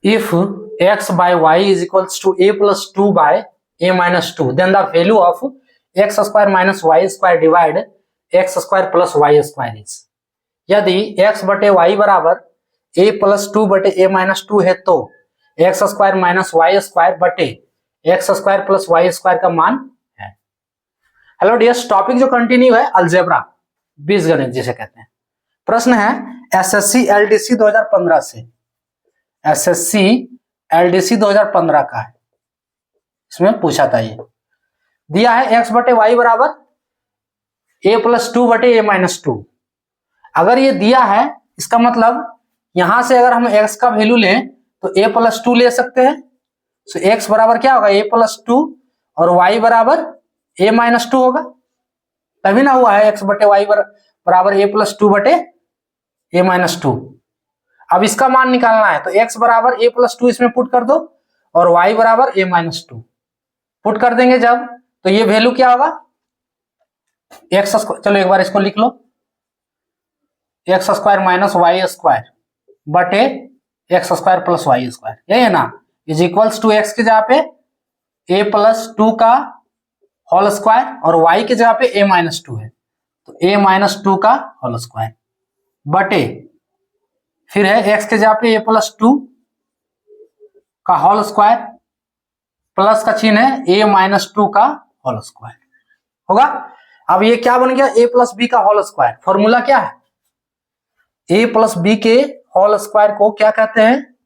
if x by y is equals to a plus 2 by a minus 2, then the value of x square minus y square divide x square plus y square is। यदि x बटे y बराबर a प्लस 2 बटे a माइनस 2 है तो x square minus y square बटे x square plus y square का मान है। हेलो डियर्स, टॉपिक जो कंटिन्यू है अलजेब्रा, बीजगणित जिसे कहते हैं। प्रश्न है एसएससी एलडीसी 2015 से, एसएससी एलडीसी 2015 का है, इसमें पूछा था। ये दिया है x बटे वाई बराबर a प्लस 2 बटे a माइनस 2। अगर ये दिया है, इसका मतलब यहां से अगर हम x का वैल्यू लें तो a प्लस 2 ले सकते हैं। तो x बराबर क्या होगा, a प्लस 2 और y बराबर a माइनस 2 होगा, तभी ना हुआ है x बटे वाई बराबर a प्लस 2 बटे a माइनस 2। अब इसका मान निकालना है तो x बराबर a प्लस 2 इसमें पुट कर दो और y बराबर a माइनस 2 पुट कर देंगे जब, तो ये वैल्यू क्या होगा एक्स स्क्वायर, चलो एक बार इसको लिख लो, x square minus y square बटे x square plus y square, यही है ना, इज इक्वल्स टू एक्स की जगह पे a प्लस 2 का होल स्क्वायर और y की जगह पे a माइनस 2 है तो a माइनस 2 का होल स्क्वायर बटे फिर है x के जगह पे a प्लस 2 का होल स्क्वायर प्लस का चिन्ह है a माइनस 2 का होल स्क्वायर होगा। अब ये क्या बन गया, a प्लस बी का होल स्क्वायर। फॉर्मूला क्या है, a प्लस बी के होल स्क्वायर को क्या कहते हैं,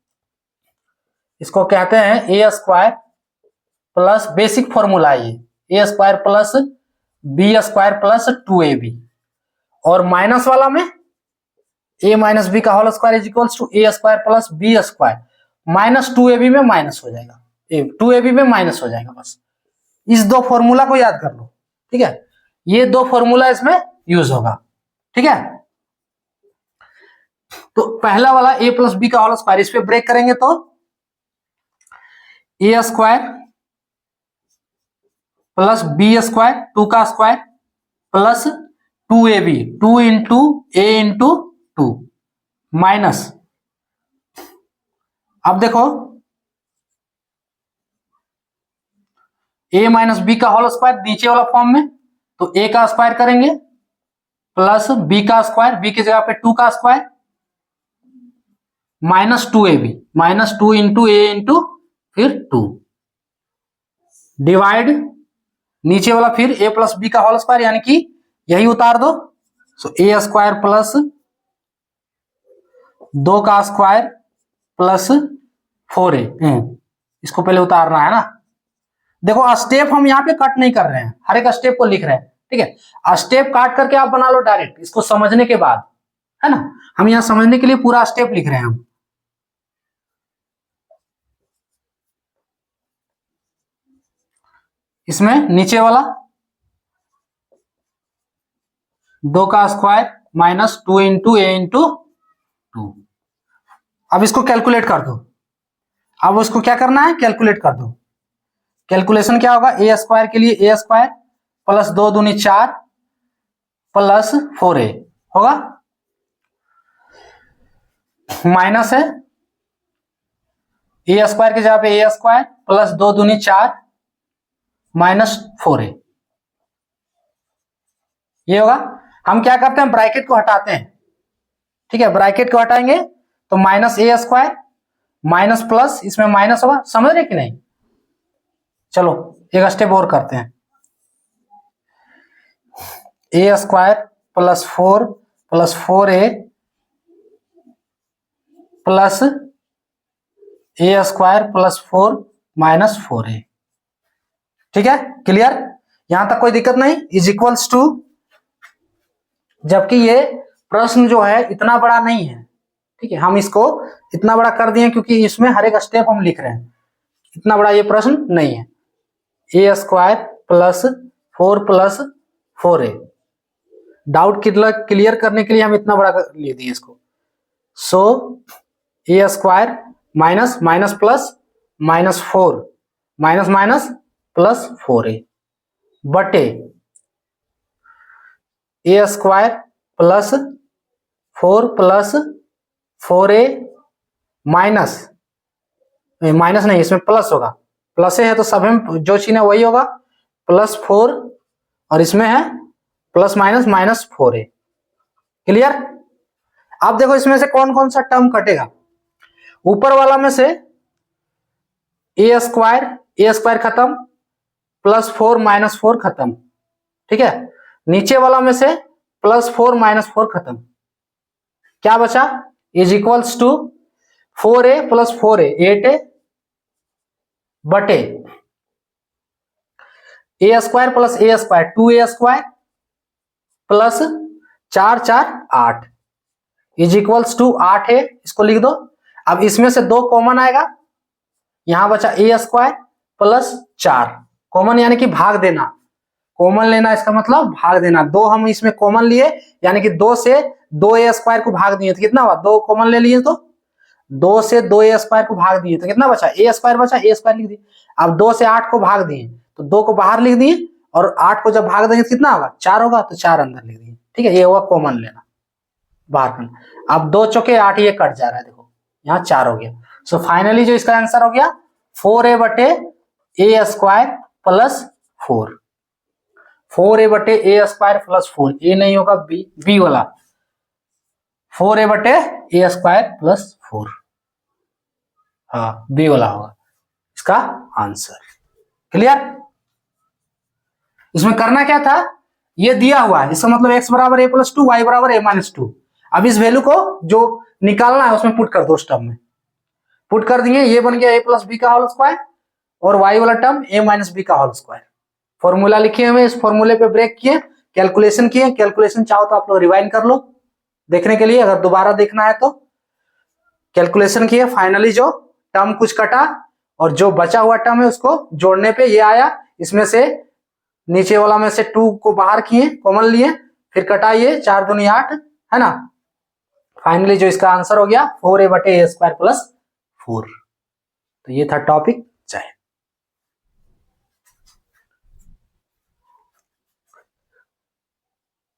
इसको कहते हैं a square plus, basic formula है ये, a square plus B square plus 2ab, और माइनस वाला में a माइनस बी का whole square is equals to a square plus B square minus 2ab में माइनस हो जाएगा, 2ab में माइनस हो जाएगा। बस इस दो फॉर्मूला को याद कर लो, ठीक है, ये दो फॉर्मूला इसमें यूज होगा, ठीक है। तो पहला वाला a प्लस बी का होल स्क्वायर, इस पे ब्रेक करेंगे तो a square plus B square 2 का square plus 2ab 2 into a into 2 minus, अब देखो a माइनस बी का होल स्क्वायर नीचे वाला फॉर्म में, तो a का स्क्वायर करेंगे प्लस b का स्क्वायर, b की जगह पे 2 का square minus 2ab minus 2 into a into फिर 2 डिवाइड नीचे वाला फिर a प्लस बी का होल स्क्वायर, यानी कि यही उतार दो, सो a स्क्वायर प्लस 2 का स्क्वायर प्लस 4a, इसको पहले उतारना है ना। देखो स्टेप हम यहाँ पे कट नहीं कर रहे हैं, हर एक स्टेप को लिख रहे हैं, ठीक है। स्टेप काट करके आप बना लो डायरेक्ट, इसको समझने के बाद, है ना, हम यहाँ समझने के लिए पूरा स्टेप लिख रहे हैं हम। इसमें नीचे वाला 2 का स्क्वायर माइनस 2 इंटू ए इंटू 2, अब इसको कैलकुलेट कर दो। अब उसको क्या करना है, कैलकुलेट कर दो। कैलकुलेशन क्या होगा, ए स्क्वायर के लिए ए स्क्वायर प्लस 2 दूनी 4 प्लस 4a होगा, माइनस है ए स्क्वायर की जगह पे ए स्क्वायर प्लस 2 दूनी 4 माइनस 4a, ये होगा। हम क्या करते हैं, ब्रैकेट को हटाते हैं, ठीक है, ब्रैकेट को हटाएंगे तो माइनस ए स्क्वायर माइनस प्लस, इसमें माइनस होगा, समझ रहे कि नहीं। चलो एक स्टेप और करते हैं, a square plus 4 plus 4a plus a square plus 4 minus 4a, ठीक है, क्लियर, यहां तक कोई दिक्कत नहीं, इज इक्वल्स टू, जबकि ये प्रश्न जो है इतना बड़ा नहीं है, ठीक है, हम इसको इतना बड़ा कर दिए क्योंकि इसमें हर एक स्टेप हम लिख रहे हैं, इतना बड़ा ये प्रश्न नहीं है। A square plus 4 plus 4a, doubt clear करने के लिए हम इतना बड़ा ले दिए इसको। So a square minus minus plus minus 4 minus minus plus 4a बटे a square plus 4 plus 4a minus minus नहीं, इसमें प्लस होगा, प्लस है तो सब में जो चिन्ह है वही होगा, +4 और इसमें है ±-4a। क्लियर? अब देखो इसमें से कौन कौन सा टर्म कटेगा। ऊपर वाला में से a² खत्म, +4 -4 खत्म, ठीक है। नीचे वाला में से +4 -4 खत्म, क्या बचा? Is equals to 4a + 4a 8a बटे a² + a² 2a² plus 4 4 8 is equals to 8a। इसको लिख दो। अब इसमें से 2 कॉमन आएगा, यहां बचा a² + 4 कॉमन, यानी कि भाग देना, कॉमन लेना इसका मतलब भाग देना। 2 हम इसमें कॉमन लिए, यानी कि 2 से 2a² को भाग दिए तो कितना हुआ? 2 कॉमन ले लिए तो 2 से 2a² को भाग दिए तो कितना बचा? a² बचा, a² लिख दिए। अब 2 से 8 को भाग दिए तो 2 को बाहर लिख दिए, और 8 को जब भाग देंगे तो कितना होगा? 4 होगा, तो 4 अंदर लिख दिए, ठीक है। ये हुआ कॉमन लेना, बाहर करना। अब 2 चौके 8, ये कट जा रहा है, देखो यहाँ 4 हो गया। सो फाइनली जो इसका आंसर हो गया 4a बटे a² + 4, 4a बटे a² + 4, ए नहीं होगा, बी वाला 4a बटे a² + 4, हाँ बी वाला होगा इसका आंसर। क्लियर? इसमें करना क्या था, ये दिया हुआ है, इसका मतलब x = a + 2, y = a - 2। अब इस वैल्यू को जो निकालना है उसमें पुट कर दो, उस टर्म में पुट कर दिए, ये बन गया a + b का होल स्क्वायर, और y वाला टर्म a - b का होल स्क्वायर। फॉर्मूला लिखे हुए, इस फॉर्मूले पे ब्रेक किए, कैलकुलेशन किए। कैलकुलेशन चाहो तो आप लोग रिवाइंड कर लो देखने के लिए, अगर दोबारा देखना है तो। कैलकुलेशन किए, फाइनली जो टर्म कुछ कटा और जो बचा हुआ टर्म है उसको जोड़ने पे ये आया। इसमें से नीचे वाला में से 2 को बाहर किए, कॉमन लिए, फिर कटाइए, 4 दूनी 8, है ना। फाइनली जो इसका आंसर हो गया 4a बटे a² + 4। तो ये था टॉपिक।